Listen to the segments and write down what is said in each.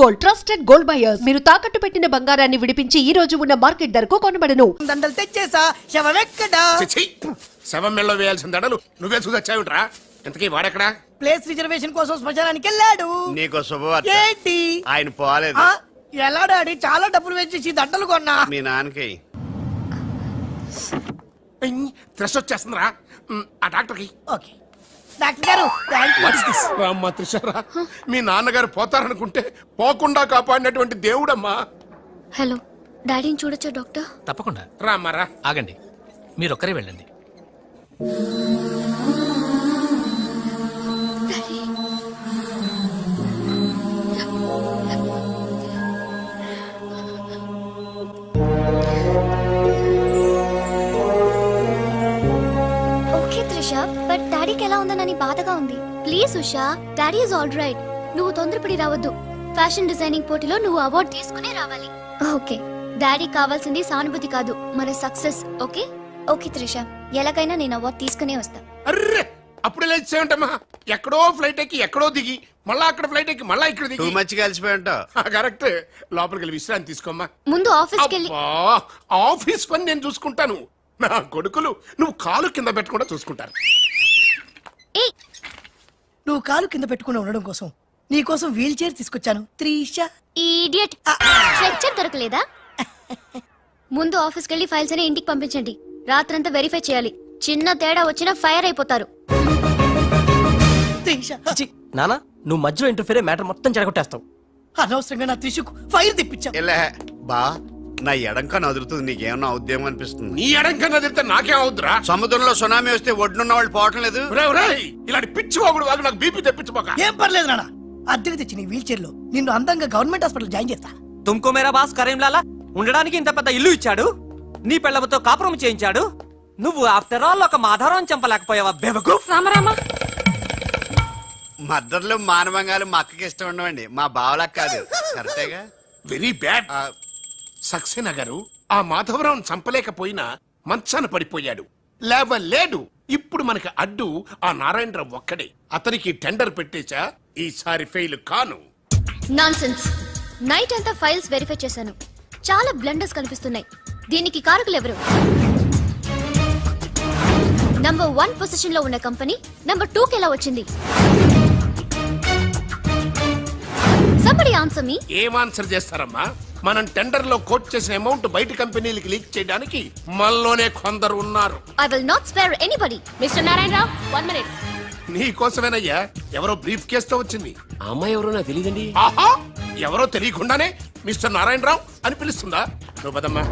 Gold, trusted gold buyers. మీరు తాకట్టు పెట్టిన బంగారాన్ని విడిపించి ఈ రోజు ఉన్న మార్కెట్ ధరకు కొనబడను. దండలు తెచ్చేసా శవమెక్కడా శవం మెళ్ళలో వేయాల్సిన దండలు నువ్వే చూసొచ్చావుట్రా. ఎంతకీ వాడెక్కడా? ప్లేస్ రిజర్వేషన్ కోసం శ్మశానానికి వెళ్ళాడు. నీకో శుభవార్త. ఏంటి? ఆయన పోలేదు. ఆ, ఎలా డాడీ? చాలా డబ్బులు వేసేసి దండలు కొన్నా. మీ నాన్నకి థ్రెష్ వచ్చేస్తుందిరా. ఆ డాక్టర్కి ఓకే డాక్టర్ గారు థ్యాంక్ యూ. రామ్మా త్రిషరా, మీ నాన్నగారు పోతారనుకుంటే పోకుండా కాపాడినటువంటి దేవుడమ్మా. హలో, డాడీని చూడొచ్చా డాక్టర్? తప్పకుండా. రామ్మారా. ఆగండి, మీరొక్కరే వెళ్ళండి. ఓకే త్రిష, బట్ డాడీకి ఎలా ఉందనని బాధగా ఉంది. Please Usha, daddy is all right. నువ్వు తొందరపడి రావద్దు. ఫ్యాషన్ డిజైనింగ్ పోటీలో నువ్వు అవార్డు తీసుకునే రావాలి. ఓకే, డాడీ కావాల్సింది సానుభూతి కాదు, మన సక్సెస్. ఓకే ఓకే త్రిష, ఎలాగైనా నేను అవార్డు తీసుకునే వస్తా. అర్రే, అప్పుడు లేచేమంటమ్మా. ఎక్కడో ఫ్లైట్ ఎక్కి ఎక్కడో దిగి మళ్ళా అక్కడ ఫ్లైట్ ఎక్కి మళ్ళా ఇక్కడ టూ దిగి మచ్ కలిసిపోయి ఉంటావు. కరెక్ట్. లోపలికి వెళ్ళి విశ్రాంతి తీసుకోమ్మా. ముందు ఆఫీస్కి వెళ్ళి. అబ్బా, ఆఫీస్ పని నేను చూసుకుంటాను. నా కొడుకులు నువ్వు కాలు కింద పెట్టకుండా చూసుకుంటారు. ఏ నువ్వు కాలు కింద పెట్టుకుని ఉండడం కోసం నీ కోసం వీల్ చైర్ తీసుకొచ్చాను త్రిష. ఇడియట్, స్ట్రెచ్చర్ దొరకలేదా? ముందు ఆఫీస్కి వెళ్ళి ఫైల్స్ అని ఇంటికి పంపించండి. రాత్రంతా వెరిఫై చేయాలి. చిన్న తేడా వచ్చినా ఫైర్ అయిపోతారు. త్రిష, నానా, నువ్వు మధ్యలో ఇంటర్ఫీర్ మ్యాటర్ మొత్తం చెడగొట్టేస్తావు. అనవసరంగా నా త్రిషకు ఫైర్ తెప్పించావు. ఎలా బా, నా ఎడంకా నదురుతుంది. నీకేమన్నా ఉద్యమం అనిపిస్తుంది? నీ ఎడంకన్నా తిరిగితే నాకేం అవుద్దురా? సముద్రంలో సునామీ వస్తే ఒడ్డున్న వాళ్ళు పోవటం లేదు. ఇలాంటి పిచ్చి వాగుడు వాగు నాకు బీపీ తెప్పించుకోక. ఏం పర్లేదు నాన్న, అద్దెకి తెచ్చి నీ వీల్ చైర్ లో నిన్ను అందంగా గవర్నమెంట్ హాస్పిటల్ జాయిన్ చేస్తా. తుమ్కో మేరా బాస్ కరీంలాలా ఉండడానికి ఇంత పెద్ద ఇల్లు ఇచ్చాడు, నీ పెళ్ళతో కాపురం చేయించాడు. నువ్వు ఆఫ్టర్ ఆల్ ఒక మాధవరం చంపలేకపోయావా బేవకు? రామరామా, మద్దర్లు మానవంగాలు మా అక్కకి ఇష్టం ఉండవండి, మా బావలకు కాదు. కరెక్టేగా? Very bad. సక్సేనా గారు ఆ మాధవరావు చంపలేకపోయినా మంచాన పడిపోయాడు, లేవలేడు. ఇప్పుడు మనకి అడ్డు ఆ నారాయణరావు ఒక్కడే. అతనికి టెండర్ పెట్టేశా, ఈసారి ఫెయిల్ కాను. నాన్సెన్స్. నైట్ అంతా ఫైల్స్ వెరిఫై చేశాను. చాలా బ్లండర్స్ కనిపిస్తున్నాయి. దీనికి కారకులు ఎవరు? నంబర్ 1 పొజిషన్ లో ఉన్న కంపెనీ నంబర్ 2 ఎలా వచ్చింది? Somebody answer me. ఏం ఆన్సర్ చేస్తారమ్మా? మనం టెండర్ లో కోట్ చేసిన అమౌంట్ బయట కంపెనీలకి లీక్ చేయడానికి మనలోనే కొందరు ఉన్నారు. I will not spare anybody. Mr. Narayan Rao, 1 minute. నీ కోసమేనయ్యా. ఎవరో బ్రీఫ్ కేసుతో వచ్చింది. ఆ అమ్మాయి ఎవరో నాకు తెలియదండి. ఆహా, ఎవరో తెలియకుండానే మిస్టర్ నారాయణరావు అని పిలుస్తుందా? నువ్వు పదమ్మా.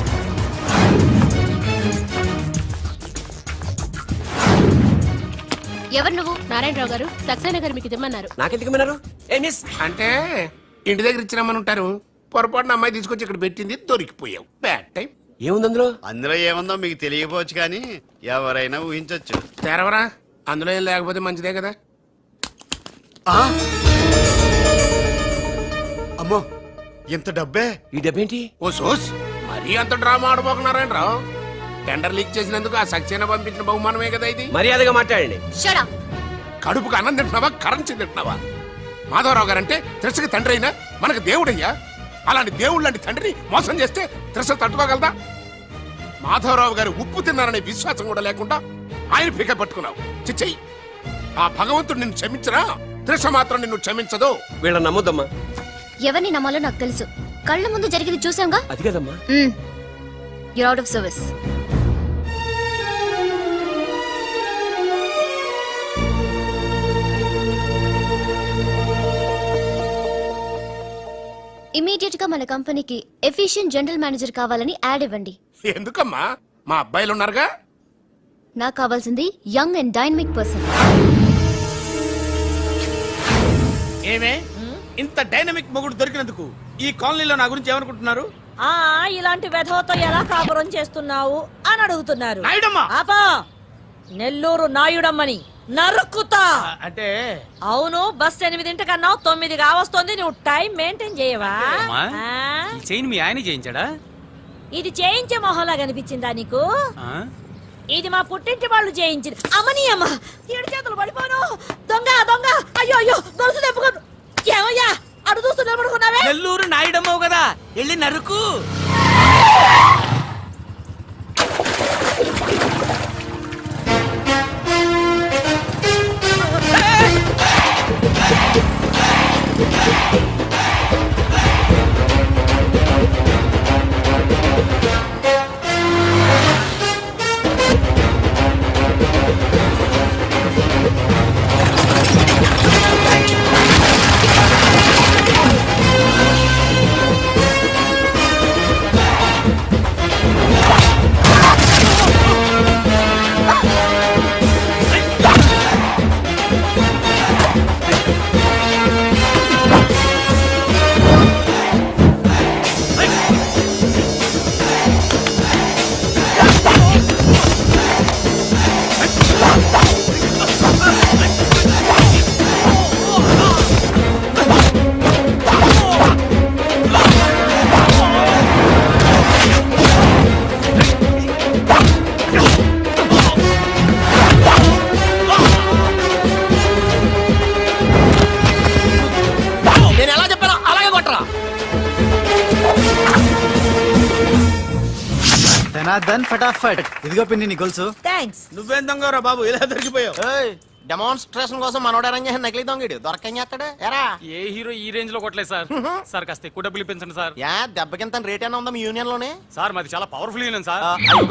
ఎవరు నువ్వు? నారాయణరావు గారు, సక్సేనా గారు మీకు ఇమ్మన్నారు. నాకెందుకు విన్నారు? ఏ మిస్, అంటే ఇంటి దగ్గర ఇచ్చినామని ఉంటారు. పొరపాటున అమ్మాయి తీసుకొచ్చి ఇక్కడ పెట్టింది, దొరికిపోయావు. Bad time. ఏముంది అందులో? అందులో ఏముందో మీకు తెలియకపోవచ్చు, కానీ ఎవరైనా ఊహించొచ్చు. తెరవరా, అందులో ఏం లేకపోతే మంచిదే కదా. అమ్మో, ఎంత డబ్బే! ఈ డబ్బేంటి? ఓ సోస్, మరీ అంత డ్రామా ఆడబోకు నారాయణరావు. టెండర్ లీక్ చేసినందుకు ఆ సక్సేనా పంపించిన బహుమానమే కదా ఇది. మర్యాదగా మాట్లాడండి. Shut up. కడుపుకు అన్నం తింటున్నావా, కరెన్సీ తింటున్నావా? మాధవరావు గారంటే త్రిషకి తండ్రి అయినా మనకు దేవుడయ్యా. అలాంటి దేవుడు లాంటి తండ్రిని మోసం చేస్తే త్రిష తట్టుకోగలదా? మాధవరావు గారు ఉప్పు తిన్నారనే విశ్వాసం కూడా లేకుండా ఆయన పీక పట్టుకున్నావు. చిచ్చయ్యి, ఆ భగవంతుడు నిన్ను క్షమించరా? త్రిష మాత్రం నిన్ను క్షమించదు. వీళ్ళని నమ్మొద్దమ్మా. ఎవరిని నమ్మాలో నాకు తెలుసు. కళ్ళ ముందు జరిగింది చూసాంగా. అది కదమ్మా. You're out of service. Immediate గా మన కంపెనీకి ఎఫిషియెంట్ జనరల్ మేనేజర్ కావాలని యాడ్ ఇవ్వండి. ఎందుకమ్మా? మా అబ్బాయిలు ఉన్నారుగా. నాకు కావాల్సింది యంగ్ అండ్ డైనమిక్ పర్సన్. ఏమే ఇంత డైనమిక్ మొగుడు దొరికినందుకు ఈ కాలనీలో నా గురించి ఏమనుకుంటున్నారు? ఇలాంటి వెధవతో ఎలా కాపురం చేస్తున్నావు అని అడుగుతున్నారు. నాయుడమ్మ! ఆపా! నెల్లూరు నాయుడమ్మని నరుక్కుతా. అంటే అవును, బస్ 8:00 9 కావస్తుంది. నువ్వు టైం మెయింటైన్ చేయవా? చైన్ మీ ఆయన చేయించాడా? ఇది చేయించే మొహంలా కనిపించిందా నీకు? ఇది మా పుట్టింటి వాళ్ళు చేయించింది. అమ్మని అమ్మ, 7 చేతులు పడిపోను. దొంగ దొంగ, అయ్యో అయ్యో, గొలుసు తెప్పుకోను. ఏమయ్యా, అడు చూస్తూ నిలబడుకున్నావే నెల్లూరు నాయుడమ్మవు కదా వెళ్ళి నరుకు. నేను ఎలా చెప్పానో అలాగే కొట్టరా. ధనాధన్ ఫటాఫట్. ఇదిగో పిన్ని నీ గొలుసు. థ్యాంక్స్. నువ్వేం దొంగరా బాబు ఇలా దొరికిపోయావు? డెమాన్స్ట్రేషన్ కోసం మనోడు అరేంజ్ చేసిన నకిలీ దొంగడు దొరకం చేస్తాడు ఎరా. ఏ హీరో ఈ రేంజ్ లో కొట్టలేదు సార్. సార్ కాస్త ఎక్కువ డబ్బులు ఇప్పించండి సార్. యా దెబ్బకింత రేట్ అయినా ఉందా మీ యూనియన్ లోనే? సార్ మాది చాలా పవర్ఫుల్ యూనియన్ సార్.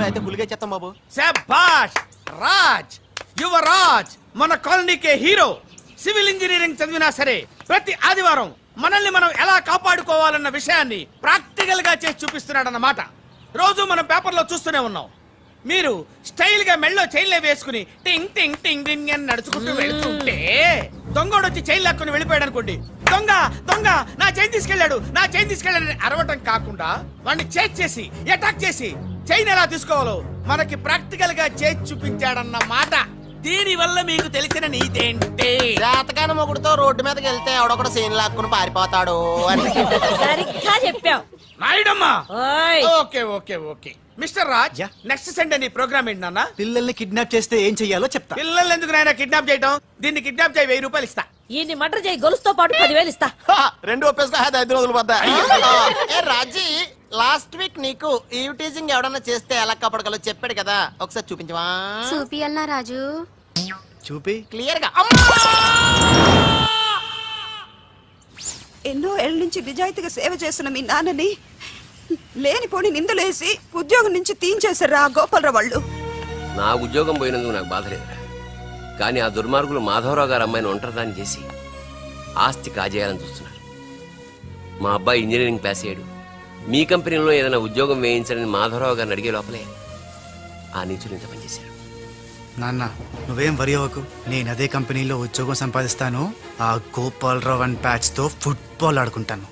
అయితే గులిగా చేస్తాం బాబు. శభాష్ రాజ్, యువరాజ్, మన కాలనీకే హీరో. సివిల్ ఇంజనీరింగ్ చదివినా సరే ప్రతి ఆదివారం మనల్ని మనం ఎలా కాపాడుకోవాలన్న విషయాన్ని ప్రాక్టికల్ గా చేసి చూపిస్తున్నాడన్నమాట. రోజు మనం పేపర్లో చూస్తూనే ఉన్నాం. మీరు స్టైల్ గా మెళ్ళో చైన్లే వేసుకుని టింగ్ టింగ్ టింగ్ టింగ్ అని నడుచుకుంటూ వెళ్తుంటే దొంగోడు వచ్చి చైన్ లాక్కుని వెళ్ళిపోయాడు అనుకోండి. దొంగ దొంగ నా చైన్ తీసుకెళ్ళాడు, నా చైన్ తీసుకెళ్ళాడు అరవటం కాకుండా వాడిని చేజ్ చేసి అటాక్ చేసి చైన్ ఎలా తీసుకోవాలో మనకి ప్రాక్టికల్ గా చేసి చూపించాడన్న మాట. దీని వల్ల మీకు తెలిసిన నీతేంటే జాతకాన మొగుడుతో రోడ్డు మీదకి వెళ్తే ఎవడొకడు సీన్ లాక్కుని పారిపోతాడు అని. సరిగ్గా చెప్పావు. నాయుడమ్మా. ఓయ్ okay okay okay mister Raj, yeah. Next Sunday నీ ప్రోగ్రామ్ ఏంటి నాన్న? పిల్లల్ని కిడ్నాప్ చేస్తే ఏం చెయ్యాలో చెప్తా. పిల్లల్ని ఎందుకు నాయన కిడ్నాప్ చేయటం? దీన్ని కిడ్నాప్ చేయి 1000 రూపాయలు ఇస్తా. ఈయన్ని మటర్ చేయి గొలుసుతో పాటు 10,000 ఇస్తా. రెండు ఒప్పేసుకో 5 రోజులు పడ్డా. ఏ రాజీ, లాస్ట్ వీక్ నీకు ఈవ్ టీజింగ్ ఎవడన్నా చేస్తే ఎలా కాపాడగలో చెప్పాడు కదా, ఒకసారి చూపించవా? చూపియల్నా రాజు? చూపి. క్లియర్ గా. ఎన్నో ఏళ్ళ నుంచి నిజాయితీగా సేవ చేస్తున్న మీ నాన్నని లేనిపోని నిందలేసి ఉద్యోగం నుంచి తీయించేశారు ఆ గోపాలరావు వాళ్ళు. నా ఉద్యోగం పోయినందుకు నాకు బాధ లేదు, కానీ ఆ దుర్మార్గులు మాధవరావు గారు అమ్మాయిని ఒంటరిదాన్ని చేసి ఆస్తి కాజేయాలని చూస్తున్నారు. మా అబ్బాయి ఇంజనీరింగ్ పాస్ అయ్యాడు, మీ కంపెనీలో ఏదైనా ఉద్యోగం వేయించాలని మాధవరావు గారిని అడిగే లోపలే ఆ నీచులు ఇంత పనిచేశారు. నాన్న నువ్వేం వరి అవ్వకు, నేను అదే కంపెనీలో ఉద్యోగం సంపాదిస్తాను. ఆ గోపాలరావు అండ్ ప్యాచ్ తో ఫుట్బాల్ ఆడుకుంటాను.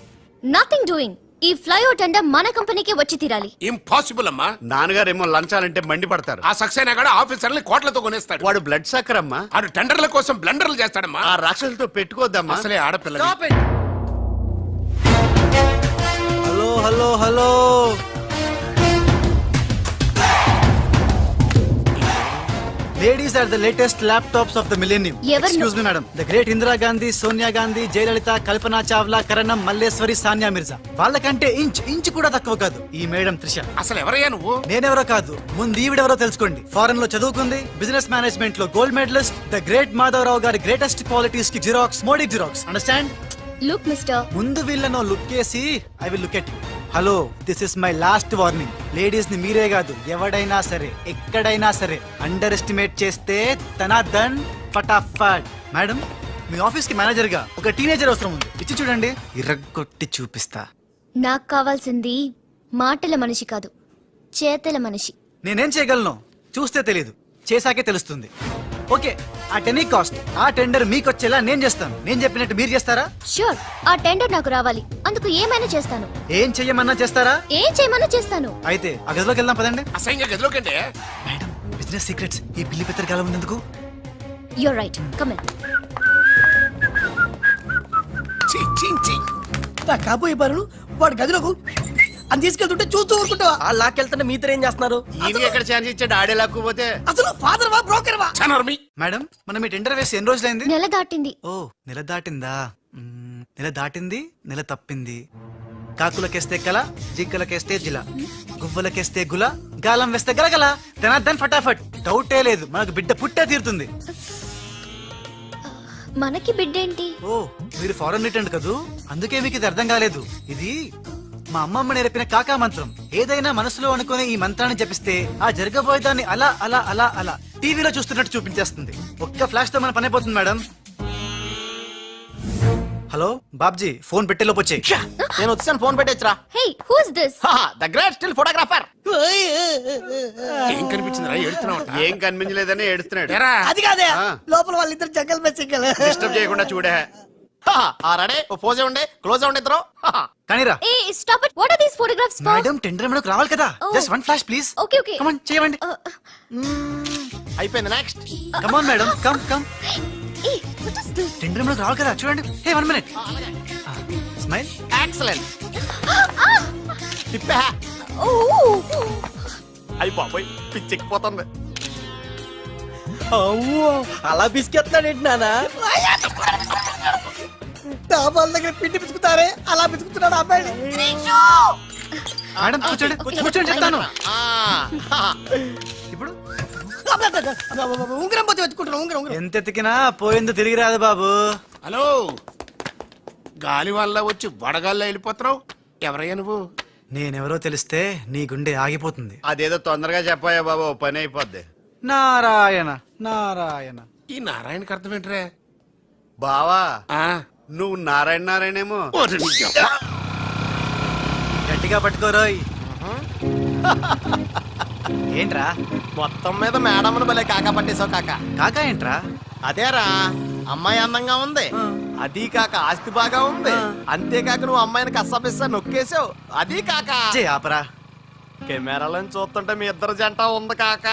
Nothing doing. ఈ ఫ్లైఓవర్ టెండర్ మన కంపెనీకి వచ్చి తీరాలి. ఇంపాసిబుల్ అమ్మా. నాన్నగారేమో లంచాలంటే మండిపడతారు. ఆ సక్సేనా కూడా ఆఫీసర్ని కోట్లతో కొనేస్తాడు. వాడు బ్లడ్ సక్కర్ అమ్మా. ఆడు టెండర్ల కోసం బ్లండర్లు చేస్తాడమ్మా. ఆ రాక్షసులతో పెట్టుకోద్దమ్మా. అసలే ఆడపిల్ల. Hello hello hello, ladies are the latest laptops of the millennium. ఎవరు? Excuse me madam, the great Indira Gandhi, Sonia Gandhi, Jayalalithaa, Kalpana Chawla, Karnam, Malleswari, Sania Mirza. వాళ్ళకంటే ఇంచ్ కూడా తక్కువ కాదు ఈ మేడం త్రిష. అసలు ఎవరయ్యా నువ్వు? నేనెవరో కాదు, ముందు ఈవిడెవరో తెలుసుకోండి. ఫారెన్ లో చదువుకుంది, బిజినెస్ మేనేజ్మెంట్ లో gold medalist, the great Madhavarao గారి గ్రేటెస్ట్ క్వాలిటీస్ కి xerox, Modi xerox. Understand? Look mister, ముందు వీళ్ళను లుక్ చేసి I will look at you. Hello, this is my last warning. Ladies ని మీరే కాదు, ఎవడైనా సరే ఎక్కడైనా సరే అండర్ ఎస్టిమేట్ చేస్తే ధనాధన్ ఫటాఫట్. మేడం, మీ ఆఫీస్ కి మేనేజర్ గా ఒక టీనేజర్ అవసరం ఉంది, ఇచ్చి చూడండి, ఇరగ్గొట్టి చూపిస్తా. నాకు కావాల్సింది మాటల మనిషి కాదు, చేతల మనిషి. నేనేం చేయగలను చూస్తే తెలియదు, చేశాకే తెలుస్తుంది. ఓకే, ఆ టెనీ కాస్ట్, ఆ టెండర్ మీకు వచ్చేలా నేను చేస్తాను. నేను చెప్పినట్టు మీరు చేస్తారా? ష్యూర్, ఆ టెండర్ నాకు రావాలి. అందుకు ఏమైనా చేస్తాను. ఏం చెయ్యమన్నా చేస్తారా? ఏం చేయమన్నా చేస్తాను. అయితే ఆ గదిలోకి వెళ్దాం పదండి. అసహ్యంగా గదిలోకంటే మేడం, బిజినెస్ సీక్రెట్స్ ఈ పిల్లి పెద్దరు కాలం ఎందుకు? You're right, come in. నా కాబోయే బారులు వాడు గదిలోకు అని తీసుకెళ్తుంటే చూస్తూ ఊరుకుంటావా? ఆ లాక్కెళ్తుంటే మీతో ఏం చేస్తున్నారు? ఈయనకి ఎక్కడ ఛాన్స్ ఇచ్చాడు? ఆడే లాక్కుపోతే. అసలు ఫాదర్ వా బ్రోకర్ వా? చనర్మి. మేడం, మనం మీ టెండర్ వేసి ఎన్ని రోజులైంది? నెల దాటింది. ఓ, నెల దాటిందా? నెల దాటింది, నెల తప్పింది. కాకులకేస్తే కల, జింకలకేస్తే జిల, గువ్వలకేస్తే గుల, గాలం వేస్తే గలగల, ధనార్దన్ ఫటాఫట్. డౌటే లేదు, మనకు బిడ్డ పుట్టే తీరుతుంది. మనకి బిడ్డేంటి? ఓ, మీరు ఫారెన్ రిటర్న్ కదూ, అందుకే మీకు ఇది అర్థం కాలేదు. ఇది మా అమ్మమ్మ నేర్పిన కాకా మంత్రం. ఏదైనా మనసులో అనుకునే ఈ మంత్రాన్ని జపిస్తే ఆ జరగబోయేదాన్ని అలా అలా అలా అలా టీవీలో చూస్తున్నట్టు చూపించేస్తుంది. ఒక్క ఫ్లాష్ తో మన పని అయిపోతుంది మేడం. హలో బాబ్జీ, ఫోన్ పెట్టేలోపు వచ్చే. నేను వచ్చాను, ఫోన్ పెట్టేచ్చురా. Hey, who's this? The great still photographer. ఏం కనిపించిందిరా ఏడుతున్నావు ఏం కనిపించలేదని ఏడుస్తున్నాడు. అది కాదే ఆ. లోపల వాళ్ళిద్దరు జంగల్ మెస్సింగల్. డిస్టర్బ్ చేయకుండా చూడే. రెడీ, ఓ పోజే ఉండే, క్లోజ్ ఉండే ఇద్దరు. కానీరా ఏ stop it. What are these photographs for? Madam, tender మనకు రావాలి కదా. Oh. Just one flash please. Okay okay. Come on చేయండి. అయిపోయింది, next. Come on madam, come come. ఏ వాట్ ఇస్ దిస్? టెండర్ మనకు రావాలి కదా, చూడండి. Hey, 1 minute. స్మైల్. ఎక్సలెంట్. తిప్పే. ఓ అయ్యి బాబోయ్, పిచ్చెక్కిపోతుంది. అలా బిస్కెత్తాడేంటి నానా? డాబాల దగ్గర పిండి పిసుకుతారే అలా పిసుకుతున్నాడు ఆ అబ్బాయి. మేడం కూర్చోండి, కూర్చోండి చెప్తాను. ఇప్పుడు ఉంగరం పోతే వెతుకుంటున్నాం. ఉంగరం ఉంగరం. ఎంత ఎతికినా పోయిందో తిరిగి రాదు బాబు. హలో, గాలి వల్ల వచ్చి వడగాల్లో వెళ్ళిపోతున్నావు. ఎవరయ్యా నువ్వు? నేనెవరో తెలిస్తే నీ గుండె ఆగిపోతుంది. అదేదో తొందరగా చెప్పాయా బాబు, పని అయిపోద్ది. నారాయణ నారాయణ. ఈ నారాయణకి అర్థం ఏంట్రా? బావా, ఆ, నువ్వు నారాయణ నారాయణేమో. ఓరి నీ యవ్వ. గట్టిగా పట్టుకోరోయ్. ఏంట్రా మొత్తం మీద మేడంను భలే కాకా పట్టేశావు కాక. కాకా ఏంట్రా? అదేరా, అమ్మాయి అందంగా ఉంది, అది కాక ఆస్తి బాగా ఉంది, అంతేకాక నువ్వు అమ్మాయిని కష్టపిస్తా నొక్కేసావు, అది కాక జే ఆపరా. కెమెరాలను చూస్తుంటే మీ ఇద్దరు జంట ఉంది కాక.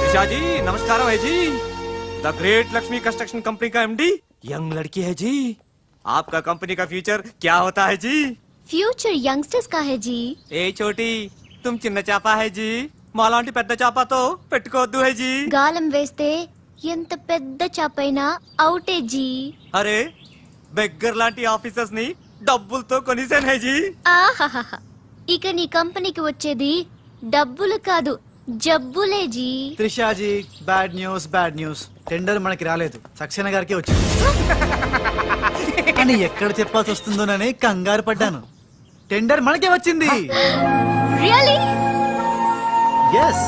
निशा जी नमस्कार है जी. The great Lakshmi construction company का एमडी यंग लड़की है जी. आपका कंपनी का फ्यूचर क्या होता है जी? ఫ్యూచర్ యంగ్స్టర్స్ కా హై జీ. ఏ చోटी तुम చిన్న చేప है जी, మాలాంటి పెద్ద చేపతో పెట్టుకోవద్దు है जी. గాలం వేస్తే ఎంత పెద్ద చాపైనా అవుటే జీ. అరే బెగ్గర్ లాంటి ఆఫీసర్స్ ని డబ్బులతో కొనిసాను है जी. ఆహాహా, ఇక నీ కంపెనీకి వచ్చేది డబ్బులు కాదు, జబ్బులే జీ. Trisha ji, bad news bad news. Tender మనకి రాలేదు, సక్సేనా గారికి వచ్చింది. అని ఎక్కడ చెప్పాల్సి వస్తుందోనని కంగారు పడ్డాను. టెండర్ మనకే వచ్చింది. రియల్లీ? ఎస్.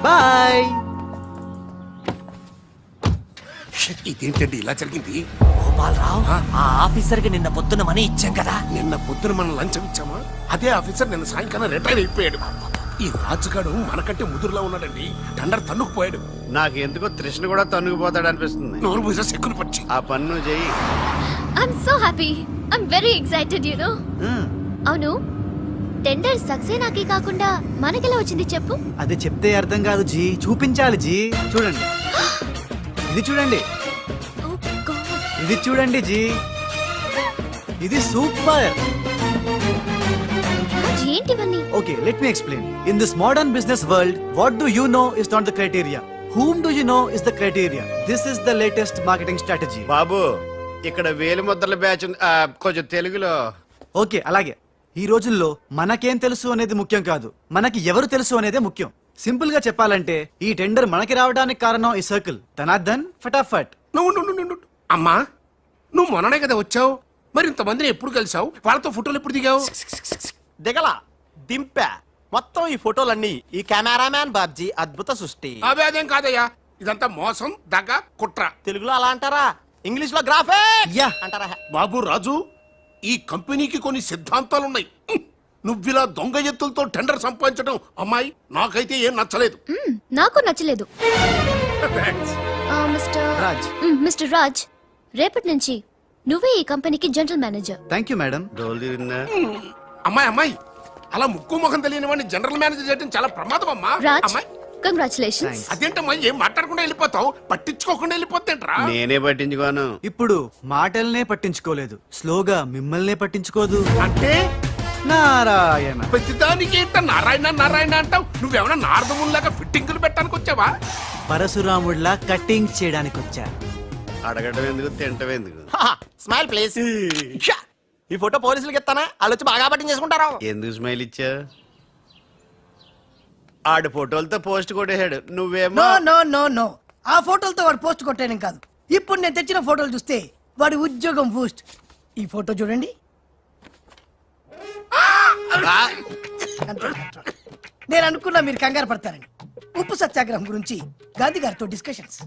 బాయ్. ఇదేంటండి ఇలా జరిగింది? గోపాలరావు, ఆ ఆఫీసర్ కి నిన్న పొద్దున మనీ ఇచ్చాం కదా. నిన్న పొద్దున మనం లంచం ఇచ్చామా? అదే ఆఫీసర్ నిన్న సాయంకాలం రిటైర్ అయిపోయాడు. ఈ రాజుగాడు మనకంటే ముదురులో ఉన్నాడండి. టండర్ తన్నుకుపోయాడు. నాకు ఎందుకో తృష్ణ కూడా తన్నుకుపోతాడు అనిపిస్తుంది. నోరు పూజ సెక్కులు పచ్చి. ఆ పన్ను చెయ్యి. I'm so happy, I'm very excited you know. అవును, టెండర్ సక్సేనాకి కాకుండా మనకెలా వచ్చింది చెప్పు? అది చెప్తే అర్థం కాదు జీ, చూపించాలి జీ. చూడండి, ఇది చూడండి, Oh God. ఇది చూడండి జీ, ఇది సూపర్. రాజ్, ఏంటివన్నీ? Okay, let me explain. In this modern business world, what do you know is not the criteria. Whom do you know is the criteria. This is the latest marketing strategy. బాబు, ఇక్కడ వేలు ముద్రల batch ఉంది. కొంచెం తెలుగులో. Okay, అలాగే. ఈ రోజుల్లో మనకేం తెలుసు అనేది ముఖ్యం కాదు, మనకి ఎవరు తెలుసు అనేదే ముఖ్యం. సింపుల్ గా చెప్పాలంటే ఈ టెండర్ మనకి రావడానికి కారణం ఈ సర్కిల్. ధనార్దన్ ఫటాఫట్. నువ్వు అమ్మా, నువ్వు మొన్ననే కదా వచ్చావు. మరి ఇంతమందిని ఎప్పుడు కలిసావు? వాళ్ళతో ఫోటోలు ఎప్పుడు దిగావు? దిగల, దింపా. మొత్తం ఈ ఫోటోలన్నీ ఈ కెమెరామ్యాన్ బాబ్జీ అద్భుత సృష్టి. అవే అదేం కాదయ్యా, ఇదంతా మోసం, దగ్గ, కుట్ర. తెలుగులో అలా అంటారా, ఇంగ్లీష్ లో గ్రాఫే యా. అంటారా? బాబు రాజు, ఈ కంపెనీకి కొన్ని సిద్ధాంతాలున్నాయి. నువ్విలా దొంగ ఎత్తులతో టెండర్ సంపాదించడం అమ్మాయి నాకైతే ఏం నచ్చలేదు. నాకు నచ్చలేదు. Thanks. రాజ్. మిస్టర్ రాజ్, రేపటి నుంచి నువ్వే ఈ కంపెనీకి general manager. Thank you madam. డోలు తిరిగిందా? అమ్మాయి అలా ముక్కు ముఖం తెలియని వాడిని జనరల్ మేనేజర్ చేయడం చాలా ప్రమాదం అమ్మా. రాజ్, అమ్మాయి, కంగ్రాచులేషన్స్. అదేంటమ్మా ఏం మాట్లాడకుండా వెళ్ళిపోతావు? పట్టించుకోకుండా వెళ్ళిపోతేంట్రా? నేనే పట్టించుకోను. ఇప్పుడు మాటల్నే పట్టించుకోలేదు, స్లోగా మిమ్మల్నే పట్టించుకోదు. అంటే నారాయణ. ప్రతిదానికి ఏంట నారాయణ నారాయణ అంటావు? నువ్వేమన్నా నారదముల్లాగా ఫిట్టింగులు పెట్టడానికి వచ్చావా? పరశురాముడిలా కటింగ్ చేయడానికి వచ్చా. అడగడం ఎందుకు తింటం ఎందుకు? Smile please. ఈ ఫోటో పోలీసులకి ఇస్తానా? వాళ్ళు వచ్చి బాగా పట్టింగ్ చేసుకుంటారు. ఎందుకు స్మైల్ ఇచ్చా? ఆడు ఫోటోలతో పోస్ట్ కొట్టేశాడు, నువ్వేమో నో నో నో నో, ఆ ఫోటోలతో వాడు పోస్ట్ కొట్టేయడం కాదు. ఇప్పుడు నేను తెచ్చిన ఫోటోలు చూస్తే వాడి ఉద్యోగం బూస్ట్. ఈ ఫోటో చూడండి. నేను అనుకున్నా మీరు కంగారు పడతారని. ఉప్పు సత్యాగ్రహం గురించి గాంధీ గారితో డిస్కషన్స్.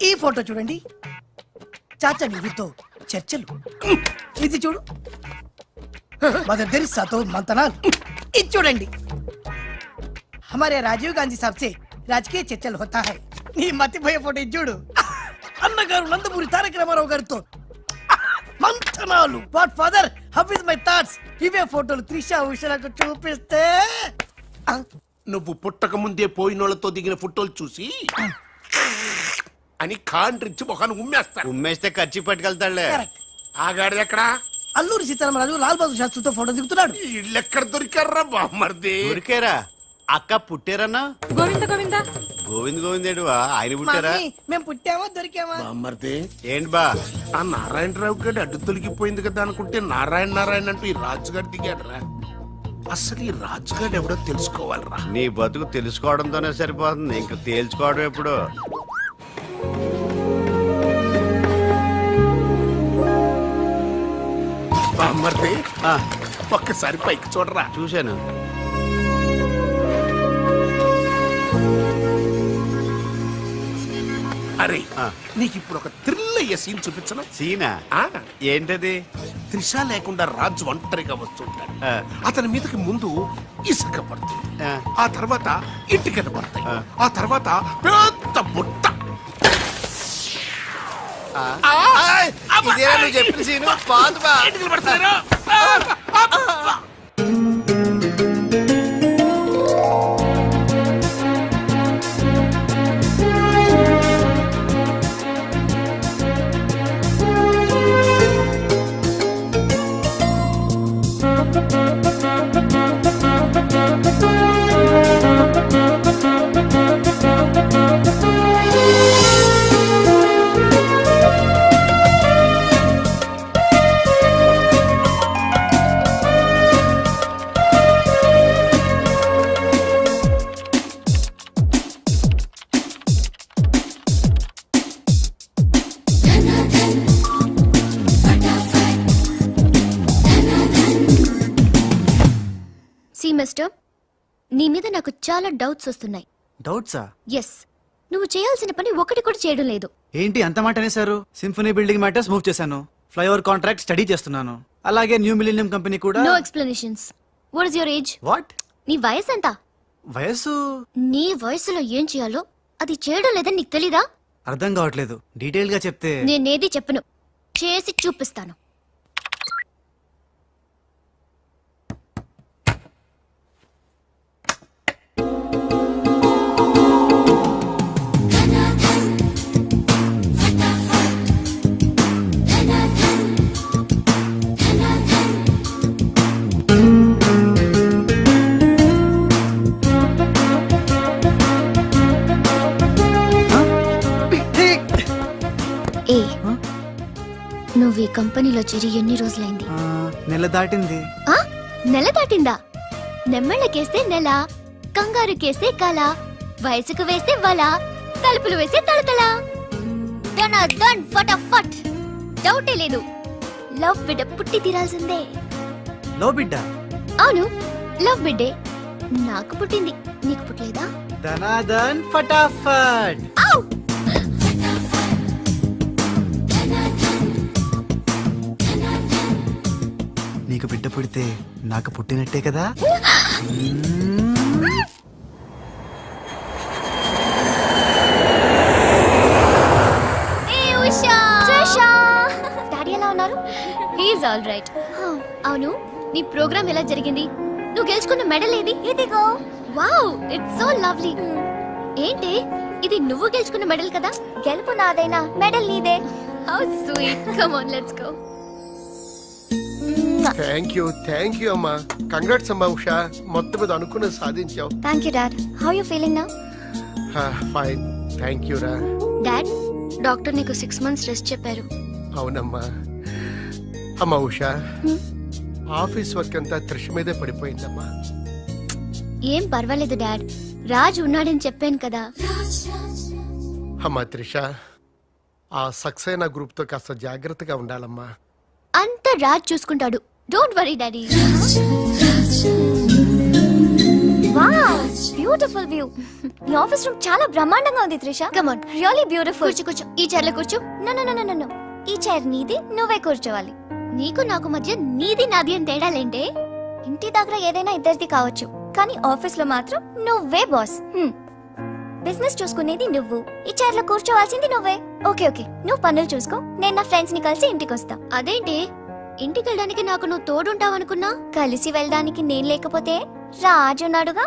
ఈ ఫోటో చూడండి, చాచా నెహ్రూతో చర్చలు. ఇది చూడు, మదర్ తెరిసాతో మంతనాలు. ఇది చూడండి, हमारे राजीव गांधी साहब से राजकीय चर्चल होता है. నీ మతిపోయే ఫోటో ఇది చూడు, అన్నగారు నందమూరి తారక రామారావు గారితో మంతనాలు. What father, how is my thoughts? ఇవే ఫోటోలు త్రిషా ఉషలకు చూపిస్తే నువ్వు పుట్టక ముందే పోయినోళ్లతో దిగిన ఫోటోలు చూసి అని కాండ్రించి మొహాన్ని ఉమ్మేస్తా. ఉమ్మేస్తే ఖర్చు పట్టుకెళ్తాడులే. ఆగాడు ఎక్కడా? అల్లూరి సీతారామరాజు లాల్ బహదూర్ శాస్త్రితో ఫోటో దిగుతున్నాడు. వీళ్ళెక్కడ దొరికారా బామ్మర్ది? దొరికారా? అక్క పుట్టారన్నా? గోవింద గోవింద గోవింద్ గోవిందేడువా? ఆయన పుట్టారా? మమ్మీ, మేము పుట్టామా దొరికామా? బామ్మర్ది, ఏంటి బా? ఆ నారాయణరావు గారి అడ్డు తొలగిపోయింది కదా అనుకుంటే నారాయణ నారాయణ అంటూ ఈ రాజుగారు దిగాడురా. అసలు ఈ రాజుగారు ఎవడో తెలుసుకోవాలరా. నీ బతుకు తెలుసుకోవడంతోనే సరిపోతుంది, ఇంక తేల్చుకోవడం ఎప్పుడు? బామ్మర్ది, ఆ, ఒక్కసారి పైకి చూడరా. చూశాను. అరే, ఆ. నీకు ఇప్పుడు ఒక థ్రిల్ అయ్యే సీన్ చూపించను. సీనా? ఆ, ఏంటది? త్రిష లేకుండా రాజు ఒంటరిగా వస్తుంటాడు. ఆ. అతని మీదకి ముందు ఇసుక పడుతుంది, ఆ. ఆ తర్వాత ఇటుకలు పడతాయి, ఆ. ఆ తర్వాత పెద్ద బుట్ట. ఇదేనా నువ్వు చెప్పిన సీను? బాగుంది బా. ఇటుకలు పడతారు. సి మిస్టర్, నీ మీద నాకు చాలా డౌట్స్ వస్తున్నాయి. డౌట్సా? ఎస్, నువ్వు చేయాల్సిన పని ఒకటి కూడా చేయడం లేదు. ఏంటి అంత మాట అనేసారు? సింఫనీ బిల్డింగ్ మ్యాటర్స్ మూవ్ చేశాను, ఫ్లైఓవర్ కాంట్రాక్ట్ స్టడీ చేస్తున్నాను, అలాగే న్యూ మిలీనియం కంపెనీ కూడా. No explanations. What is your age? What? నీ వయసు ఎంత? వయసు? నీ వయసులో ఏం చేయాలో అది చేయడం లేదని నీకు తెలీదా? అర్థం కావట్లేదు, డీటెయిల్ గా చెప్తే. నేనేది చెప్పను, చేసి చూపిస్తాను. ఏ, నువ్వు ఈ కంపెనీలో చేరి ఎన్ని రోజులైంది? నెల దాటింది. ఆ? నెల దాటిందా? నెమ్మళ్ళకేస్తే నెల, కంగారు కేస్తే కల, వయసుకు వేస్తే వల, తలుపులు వేస్తే తలతల. డన్ ఫటాఫట్. డౌటే లేదు, లవ్ బిడ్డ పుట్టి తీరాల్సిందే. లో బిడ్డ? అవును, లవ్ బిడ్డే. నాకు పుట్టింది, నీకు పుట్టలేదా? ధనాధన్ ఫటాఫట్. ఔ! నీకు బిడ్డ పుడితే నాకు పుట్టినట్టే కదా. డాడీ ఎలా ఉన్నారు? He's all right. అవును, నీ ప్రోగ్రామ్ ఎలా జరిగింది? నువ్వు గెలుచుకున్న మెడల్ ఏది? ఇదిగో. Wow, it's so lovely. ఏంటి ఇది, నువ్వు గెలుచుకున్న మెడల్ కదా? గెలుపు నాదైనా మెడల్ నీదే. How sweet. Come on, let's go. Thank you అమ్మా. కంగ్రాట్స్ అమ్మా ఉషా, మొత్తం మీద అనుకున్నది సాధించావు. Thank you dad. How you feeling now? Fine, thank you రా. డాడ్, డాక్టర్ నీకు 6 months రెస్ట్ చెప్పారు. అవునమ్మా. అమ్మా ఉషా, ఆఫీస్ వర్క్ అంతా త్రిష మీదే పడిపోయిందమ్మా. ఏం పర్వాలేదు డాడ్, రాజ్ ఉన్నాడని చెప్పాను కదా. అమ్మా త్రిష, ఆ సక్సేనా గ్రూప్ తో కాస్త జాగ్రత్తగా ఉండాలమ్మా. అంత రాజ్ చూసుకుంటాడు, don't worry daddy. Wow, beautiful view. ఈ ఆఫీస్ రూమ్ చాలా బ్రహ్మాండంగా ఉంది Trisha. Come on, really beautiful. కూర్చో కూర్చో, ఈ చైర్ లో కూర్చో. No no no no no, ఈ చైర్ నీది, నువ్వే కూర్చోవాలి. నీకు నాకు మధ్య నీది నాది అని తేడాలేంటే? ఇంటి దగ్గర ఏదైనా ఇద్దరిది కావచ్చు, కానీ ఆఫీస్ లో మాత్రం నువ్వే బాస్. బిజినెస్ చూసుకునేది నువ్వు, ఈ చైర్ లో కూర్చోవాల్సింది నువ్వే. ఓకే ఓకే, నువ్వు పనులు చూసుకో, నేను నా ఫ్రెండ్స్ ని కలిసి ఇంటికి వస్తా. అదేంటి, ఇంటికి వెళ్ళడానికి నాకు నువ్వు తోడుంటావనుకున్నా? కలిసి వెళ్ళడానికి నేను లేకపోతే రాజు ఉన్నాడుగా.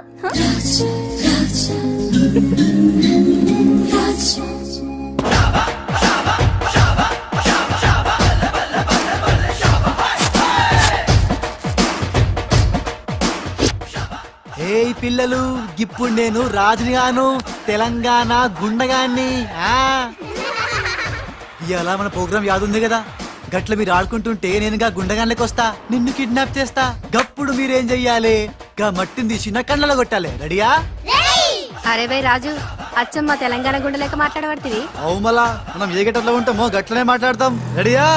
ఏయ్ పిల్లలు, ఇప్పుడు నేను రాజుని గాను, తెలంగాణ గుండగాన్ని. ఇలా మన ప్రోగ్రామ్ యాదుంది కదా, గట్ల మీరు ఆడుకుంటుంటే నేనుగా గుండగాన్లకి వస్తా, నిన్ను కిడ్నాప్ చేస్తా. గప్పుడు మీరేం చెయ్యాలి? గా మట్టిని తీసి నా కళ్ళలో కొట్టాలి. రెడీయా? అరే బై రాజు, అచ్చమ్మ తెలంగాణ గుండెలేక మాట్లాడబడుతుంది. అవు మళ్ళా మనం ఏ గట్టలో ఉంటామో గట్లనే మాట్లాడతాం. రెడీయా?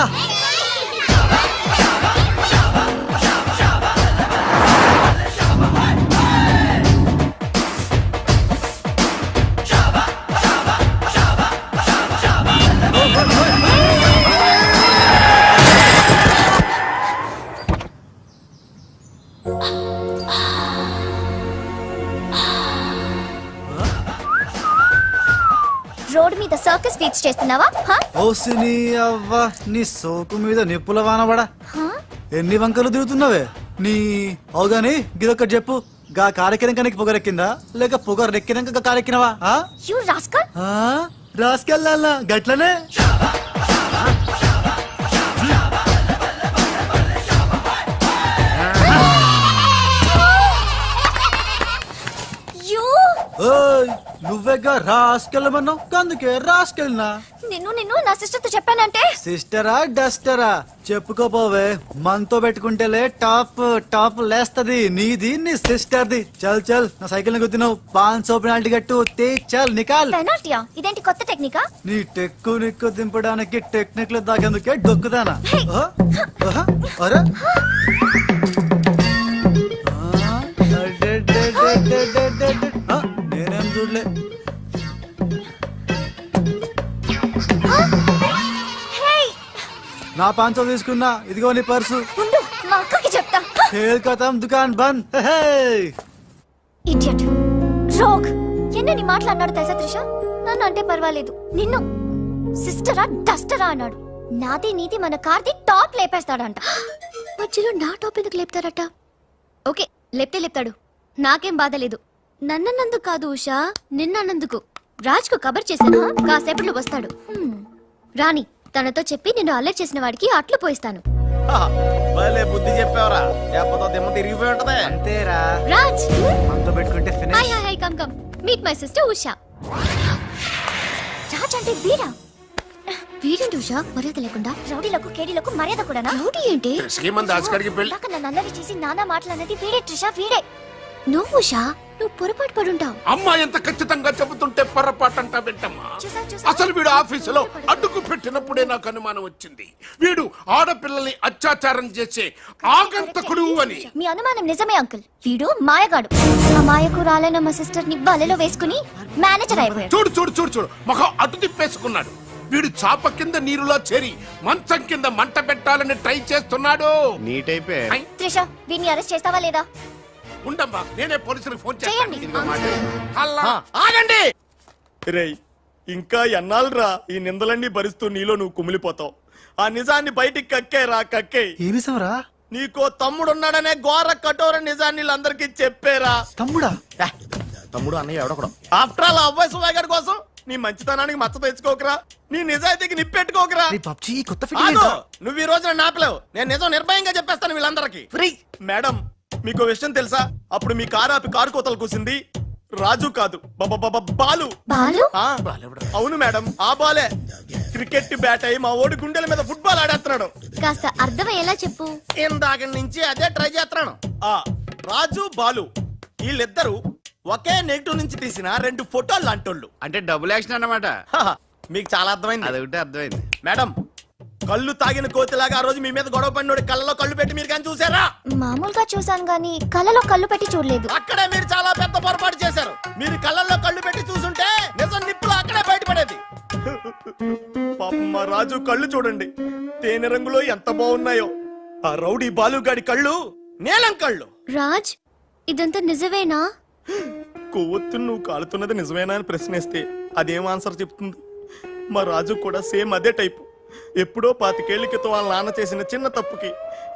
రోడ్ మీద సర్కస్ ఫీట్స్ చేస్తున్నావా? ఓసిని అవ్వ, నీ సోకు మీద నిప్పుల వానబడా. ఎన్ని వంకలు తిరుగుతున్నావే నీ. అవుగాని గిదొక్కటి చెప్పు, గా కారెక్కినాక నీకు పొగరెక్కిందా, లేక పొగరెక్కినాక కారెక్కినవా? You rascal. రాసుకెళ్ళాలా గట్లనే. ఓయ్, నువ్వేగా రాసుకెళ్ళమన్నావు, అందుకే రాసుకెళ్ళినా. నిన్ను నా సిస్టర్ తో చెప్పానంటే. సిస్టరా డస్టరా చెప్పుకోపోవే, మనతో పెట్టుకుంటేలే టాప్ టాప్ లేస్తది నీది నీ సిస్టర్ది. చల్ చల్, నా సైకిల్ ని గుద్దినావు, 500 పెనాల్టీ కట్టు, తే చల్ నికాల్. పెనాల్టీయా? ఇదేంటి కొత్త టెక్నికా? నీ టెక్కు నిక్కు దింపడానికి టెక్నిక్ లో దాగేందుకే డొక్కుదానా? అరే నేనేం చూడలే. నా 500 తీసుకున్నా, ఇదిగో నీ పర్సు. ఉండు, మా అక్కకి చెప్తా. ఖేల్ ఖతం, దుకాన్ బంద్. Idiot, rogue. ఎన్నని మాట్లాడినాడు తెలుసా త్రిష? నన్ను అంటే పర్వాలేదు, నిన్ను సిస్టరా డస్టరా అన్నాడు. నాది నీది మన కార్ది టాప్ లేపేస్తాడంట. మధ్యలో నా టాప్ ఎందుకు లేపుతారట? ఓకే, లేపితే లేపుతాడు, నాకేం బాధ లేదు. నన్నన్నందుకు కాదు ఉషా, నిన్నన్నందుకు. రాజ్కు కబర్ చేశాను, కాసేపట్లో వస్తాడు. రాణి, తనతో చెప్పి నిన్ను అల్లరి చేసిన వాడికి అట్లు పోయిస్తాను. బుద్ధి చెప్పావరా, లేకపోతే దిమ్మ తిరిగిపోయి ఉంటదే. అంతేరా రాజ్. మనతో పెట్టుకుంటే hi finish. Hi hi, come come, meet my sister Usha. Raj అంటే వీరా? వీరేంటి ఉషా మర్యాద లేకుండా? రౌడీలకు కేడీలకు మర్యాద కూడా. రౌడీ ఏంటి? శ్రీమంత్ దాస్కర్కి పెళ్లి. ఇందాక నన్ను అల్లరి చేసి నానా మాటలన్నది వీడే ట్రిషా, వీడే. నువ్వు ఉషా, నువ్వు పొరపాటు పడుంటావు. అమ్మా ఎంత ఖచ్చితంగా చెబుతుంటే పొరపాటంటా వింటమ్మా. అసలు వీడు ఆఫీసులో అడ్డుకు పెట్టినప్పుడే నాకు అనుమానం వచ్చింది, వీడు ఆడపిల్లల్ని అత్యాచారం చేసే ఆగంతకుడు అని. మీ అనుమానం నిజమే అంకుల్, వీడు మాయగాడు. ఆ మాయకు రాలైన మా సిస్టర్ ని బలలో వేసుకుని మేనేజర్ అయిపోయాడు. చూడు చూడు చూడు చూడు, మొహం అటు తిప్పేసుకున్నాడు. వీడు చాప కింద నీరులో చేరి మంచం కింద మంట పెట్టాలని ట్రై చేస్తున్నాడు. నీట్ అయిపోయి ఐ, త్రిష, వీడిని అరెస్ట్ చేస్తావా లేదా? ఉండమ్మా, నేనే పోలీసులకు ఫోన్ చేయండి. చేస్తాను. హల్లా. ఆగండి. రేయ్, ఇంకా ఎన్నాళ్ళరా ఈ నిందలన్నీ భరిస్తూ నీలో నువ్వు కుమిలిపోతావు? ఆ నిజాన్ని బయటికి కక్కేరా, కక్కే. ఏమిసంరా? నీకో తమ్ముడున్నాడనే ఘోర కఠోర నిజాన్ని వీళ్ళందరికీ చెప్పేరా. తమ్ముడా? తమ్ముడు అన్నయ్య ఎవడొకడు. ఆఫ్టర్ ఆల్ అవ్వాయి సుబాయ్ గారి కోసం నీ మంచితనానికి మచ్చ తెచ్చుకోకరా, నీ నిజాయితీకి నిప్పెట్టుకోకరా. రే పబ్జీ కొత్త ఆగు! ఫిట్టింగ్ నువ్వు ఈ రోజు నన్ను ఆపలేవు. నేను నిజం నిర్భయంగా చెప్పేస్తాను వీళ్ళందరికీ. ఫ్రీ. మేడం, మీకు విషయం తెలుసా? అప్పుడు మీ కారు ఆపి కారు కోతలు కూసింది రాజు కాదు, బాలు. బాలు ఆ, అవును మేడం, ఆ బాలే క్రికెట్ బ్యాట్ అయి మా ఓడి గుండెల మీద ఫుట్బాల్ ఆడేస్తున్నాడు. కాస్త అర్థమయ్యేలా చెప్పు. ఇందాక నుంచి అదే ట్రై చేస్తున్నాను. ఆ రాజు బాలు వీళ్ళిద్దరూ ఒకే నెగిటివ్ నుంచి తీసిన 2 ఫోటోలు లాంటోళ్ళు. అంటే డబుల్ యాక్షన్ అన్నమాట. హహ, మీకు చాలా అర్థమైంది. అదొకటి అర్థమైంది. మేడం, కళ్ళు తాగిన కోతిలాగా ఆ రోజు మీ మీద గొడవ పడినోడి కళ్ళలో కళ్ళు పెట్టి మీరు కానీ చూసారా? మామూలుగా చూసాను గానీ కళ్ళలో కళ్ళు పెట్టి చూడలేదు. అక్కడే మీరు చాలా పెద్ద పొరపాటు చేశారు. మీరు కళ్ళల్లో కళ్ళు పెట్టి చూసుంటే నిజం నిప్పులు అక్కడే బయటపడేది. పాపం మా రాజు కళ్ళు చూడండి, తేనె రంగులో ఎంత బాగున్నాయో. ఆ రౌడీ బాలుగాడి కళ్ళు నీలం కళ్ళు. రాజ్, ఇదంతా నిజమేనా? కొవ్వొత్తు నువ్వు కాలుతున్నది నిజమేనా అని ప్రశ్నిస్తే అదేం ఆన్సర్ చెప్తుంది? మా రాజు కూడా సేమ్ అదే టైపు. ఎప్పుడో 25 ఏళ్ల క్రితం వాళ్ళ నాన్న చేసిన చిన్న తప్పుకి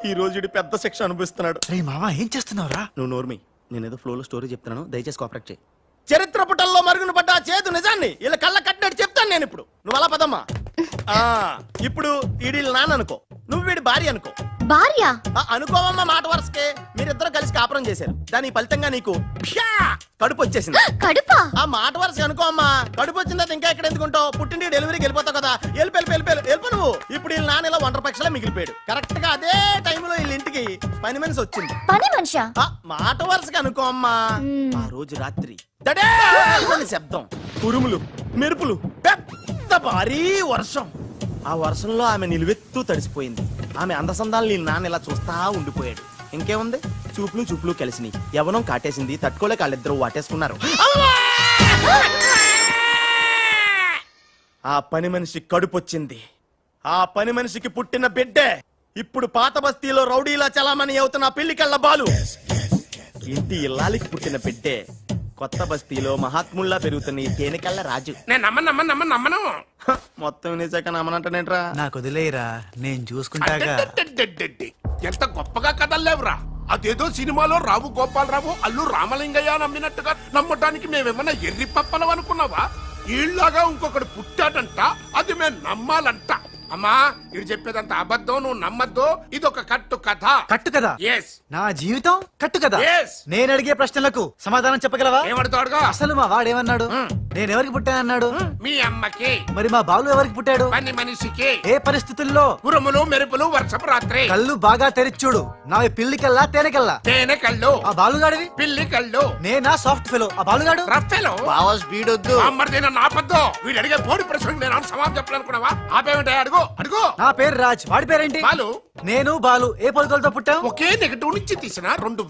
ఈ రోజు ఈడు పెద్ద శిక్ష అనుభవిస్తున్నాడు. రే మావా ఏం చేస్తున్నావురా? నువ్వు నోర్మి, నేనేదో ఫ్లోలో స్టోరీ చెప్తున్నాను, దయచేసి కోఆపరేట్ చేయి. చరిత్ర పుటల్లో మరుగున పడ్డ ఆ చేదు నిజాన్ని ఇలా కళ్ళ కట్టినట్టు చెప్తాను నేను ఇప్పుడు. నువ్వు అలా పదమ్మా. ఇప్పుడు ఈడి నాన్న అనుకో, నువ్వు వీడి భార్య అనుకో. భార్య? అనుకోవమ్మా, మాట వరుసకే మీరిద్దరు కలిసి కాపురం చేశారు. దాని ఫలితంగా నీకు ప్యా కడుపు వచ్చేసింది. కడుపా? ఆ మాట వరుస అనుకో అమ్మా. కడుపు వచ్చిన తర్వాత ఇంకా ఎక్కడ ఎందుకుంటావు? పుట్టింటి డెలివరీకి వెళ్ళిపోతావు కదా. వెళ్ళిపో నువ్వు. ఇప్పుడు వీళ్ళ నాన్న ఇలా 100 పక్షలా మిగిలిపోయాడు. కరెక్ట్ గా అదే టైంలో వీళ్ళ ఇంటికి పని మనిషి వచ్చింది. పని మనిషా? మాట వరుసగా అనుకో అమ్మా. ఆ రోజు రాత్రి దడే శబ్దం, ఉరుములు, మెరుపులు, పెద్ద భారీ వర్షం. ఆ వర్షంలో ఆమె నిలువెత్తు తడిసిపోయింది. ఆమె అందసందాలు నీ నాన్న ఇలా చూస్తా ఉండిపోయాడు. ఇంకేముంది, చూపులు కలిసినాయి. యవనం కాటేసింది, తట్టుకోలేక వాళ్ళిద్దరూ వాటేసుకున్నారు. ఆ పని మనిషి కడుపొచ్చింది. ఆ పని మనిషికి పుట్టిన బిడ్డే ఇప్పుడు పాత బస్తీలో రౌడీలా చలామణి అవుతున్న పెళ్లికెళ్ళ బాలు. ఇంటి ఇల్లాలికి పుట్టిన బిడ్డే కొత్త బస్తీలో మహాత్ముల్లా పెరుగుతున్న ఈ తేనెకళ్ళ రాజు. నేను నమ్మను. మొత్తం వినేశాక నమ్మనంటానేట్రా? నాకు వదిలేయరా, నేను చూసుకుంటాగా. అడ్డడ్డడ్డడ్డడ్డి. ఎంత గొప్పగా కథల్లేవురా. అదేదో సినిమాలో రావు గోపాలరావు అల్లు రామలింగయ్య నమ్మినట్టుగా నమ్మటానికి మేమేమన్నా ఎర్రి పప్పలం అనుకున్నావా? ఈళ్ళగా ఇంకొకడు పుట్టాడంట, అది మేము నమ్మాలంట. అమ్మా, ఇది చెప్పేదంత అబద్ధం, నువ్వు నమ్మద్దు. ఇదొక కట్టు కథ. కట్టు కదా? ఎస్. నా జీవితం కట్టు కదా? Yes. నేను అడిగే ప్రశ్నలకు సమాధానం చెప్పగలవా? ఏమడుతాడుగా? అసలు మా వాడేమన్నాడు? నేను ఎవరికి పుట్టానన్నాడు? మీ అమ్మకి. మరి మా బాలు ఎవరికి పుట్టాడు? పని మనిషికి. ఏ పరిస్థితుల్లో? ఉరుములు మెరుపులు వర్షపు రాత్రి. కళ్ళు బాగా తెరిచూడు. నావి పిల్లికల్లా తేనెకల్లా? తేనె కళ్ళు. ఆ బాలుగాడివి? పిల్లి కళ్ళు. నేనా సాఫ్ట్ ఫెలో? ఆ బాలుగాడు రఫెలో. బావా స్పీడ్ వద్దు. అమ్మర్దైనా నాపద్దు. వీడు అడిగే బోడి ప్రశ్నకు నేను సమాధానం చెప్పాలనుకున్నావా? ఆపేమిటే? అడుగు. నా పేరు రాజ్, వాడి పేరేంటి? బాలు. నేను బాలు ఏ పొలకలతో పుట్టాం? ఒకే నెగటివ్ నుంచి తీసిన 2